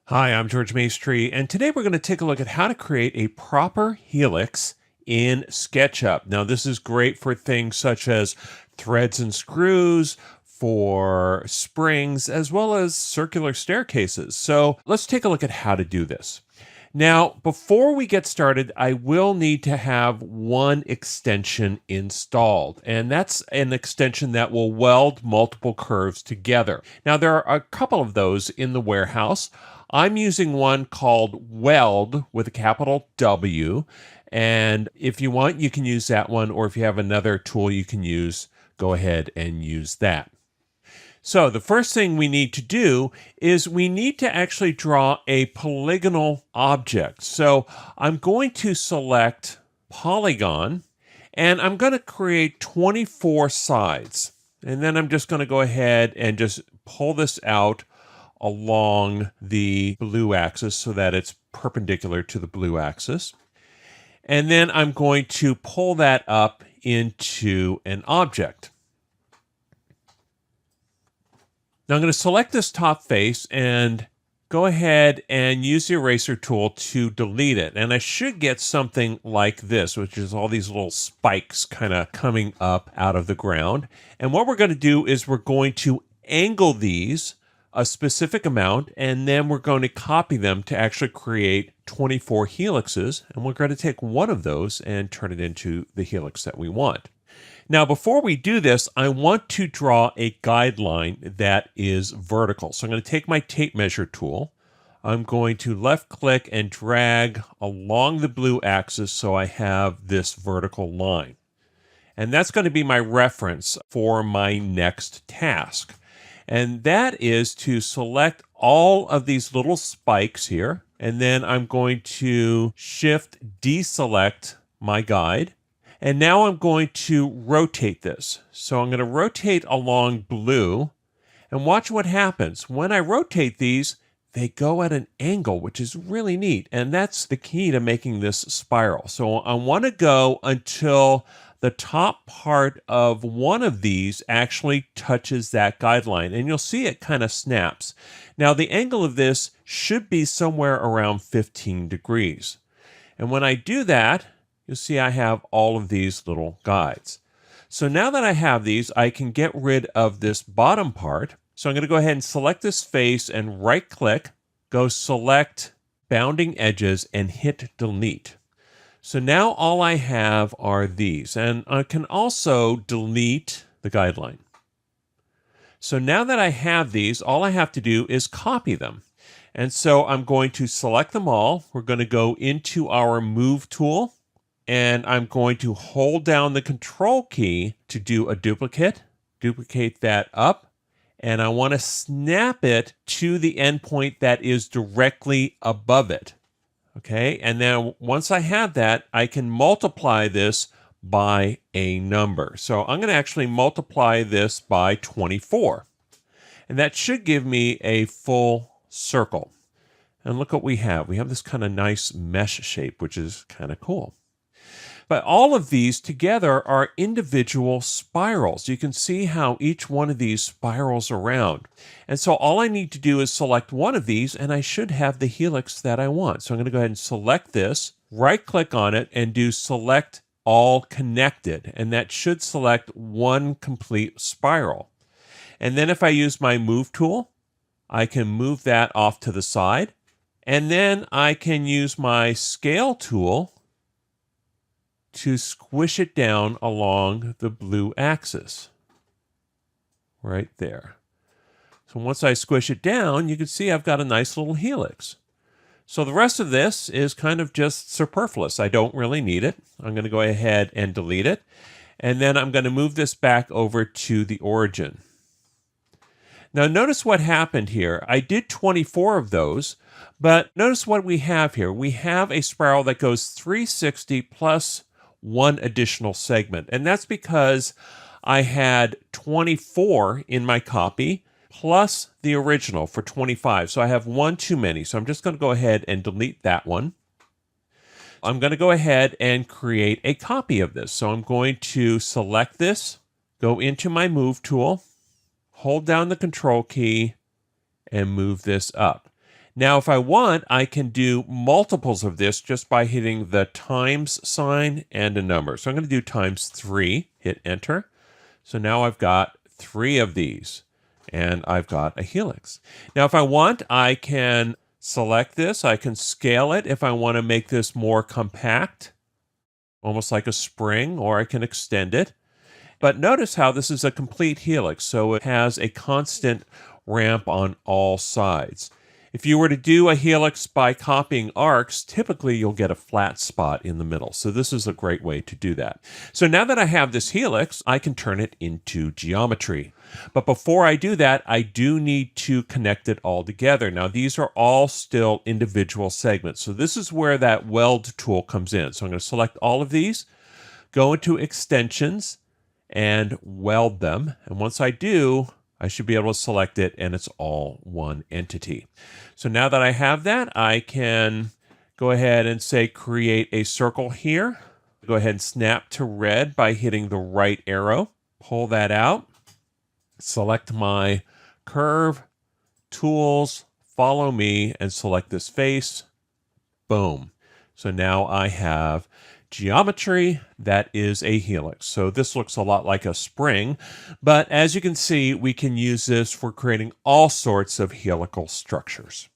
Hi, I'm George Maestri, and today we're going to take a look at how to create a proper helix in SketchUp. Now, this is great for things such as threads and screws, for springs, as well as circular staircases. So let's take a look at how to do this. Now, before we get started, I will need to have one extension installed, and that's an extension that will weld multiple curves together. Now, there are a couple of those in the warehouse. I'm using one called Weld with a capital W, and if you want, you can use that one, or if you have another tool you can use, go ahead and use that. So the first thing we need to do is we need to actually draw a polygonal object. So I'm going to select polygon and I'm going to create 24 sides. And then I'm just going to go ahead and just pull this out along the blue axis so that it's perpendicular to the blue axis. And then I'm going to pull that up into an object. Now I'm going to select this top face and go ahead and use the eraser tool to delete it. And I should get something like this, which is all these little spikes kind of coming up out of the ground. And what we're going to do is we're going to angle these a specific amount, and then we're going to copy them to actually create 24 helixes. And we're going to take one of those and turn it into the helix that we want. Now, before we do this, I want to draw a guideline that is vertical. So I'm going to take my tape measure tool. I'm going to left click and drag along the blue axis so I have this vertical line. And that's going to be my reference for my next task. And that is to select all of these little spikes here. And then I'm going to shift deselect my guide. And now I'm going to rotate this. So I'm going to rotate along blue and watch what happens. When I rotate these, they go at an angle, which is really neat. And that's the key to making this spiral. So I want to go until the top part of one of these actually touches that guideline. And you'll see it kind of snaps. Now the angle of this should be somewhere around 15 degrees. And when I do that, you'll see I have all of these little guides. So now that I have these, I can get rid of this bottom part. So I'm going to go ahead and select this face and right click, go select bounding edges and hit delete. So now all I have are these, and I can also delete the guideline. So now that I have these, all I have to do is copy them. And so I'm going to select them all. We're going to go into our move tool. And I'm going to hold down the control key to do a duplicate that up, and I want to snap it to the endpoint that is directly above it. Okay, and then once I have that, I can multiply this by a number. So I'm going to actually multiply this by 24. And that should give me a full circle. And look what we have. We have this kind of nice mesh shape, which is kind of cool. But all of these together are individual spirals. You can see how each one of these spirals around. And so all I need to do is select one of these, and I should have the helix that I want. So I'm going to go ahead and select this, right-click on it, and do Select All Connected. And that should select one complete spiral. And then if I use my Move tool, I can move that off to the side. And then I can use my Scale tool to squish it down along the blue axis. Right there. So once I squish it down, you can see I've got a nice little helix. So the rest of this is kind of just superfluous. I don't really need it. I'm going to go ahead and delete it. And then I'm going to move this back over to the origin. Now notice what happened here. I did 24 of those, but notice what we have here. We have a spiral that goes 360 plus one additional segment. And that's because I had 24 in my copy plus the original for 25. So I have one too many. So I'm just going to go ahead and delete that one. I'm going to go ahead and create a copy of this. So I'm going to select this, go into my Move tool, hold down the Control key, and move this up. Now, if I want, I can do multiples of this just by hitting the times sign and a number. So I'm going to do times 3, hit enter. So now I've got 3 of these, and I've got a helix. Now, if I want, I can select this. I can scale it if I want to make this more compact, almost like a spring, or I can extend it. But notice how this is a complete helix, so it has a constant ramp on all sides. If you were to do a helix by copying arcs, typically you'll get a flat spot in the middle. So this is a great way to do that. So now that I have this helix, I can turn it into geometry. But before I do that, I do need to connect it all together. Now, these are all still individual segments. So this is where that weld tool comes in. So I'm going to select all of these, go into extensions, and weld them. And once I do, I should be able to select it, and it's all one entity. So now that I have that, I can go ahead and say create a circle here. Go ahead and snap to red by hitting the right arrow. Pull that out. Select my curve, tools, follow me, and select this face. Boom. So now I have geometry that is a helix. So this looks a lot like a spring, but as you can see, we can use this for creating all sorts of helical structures.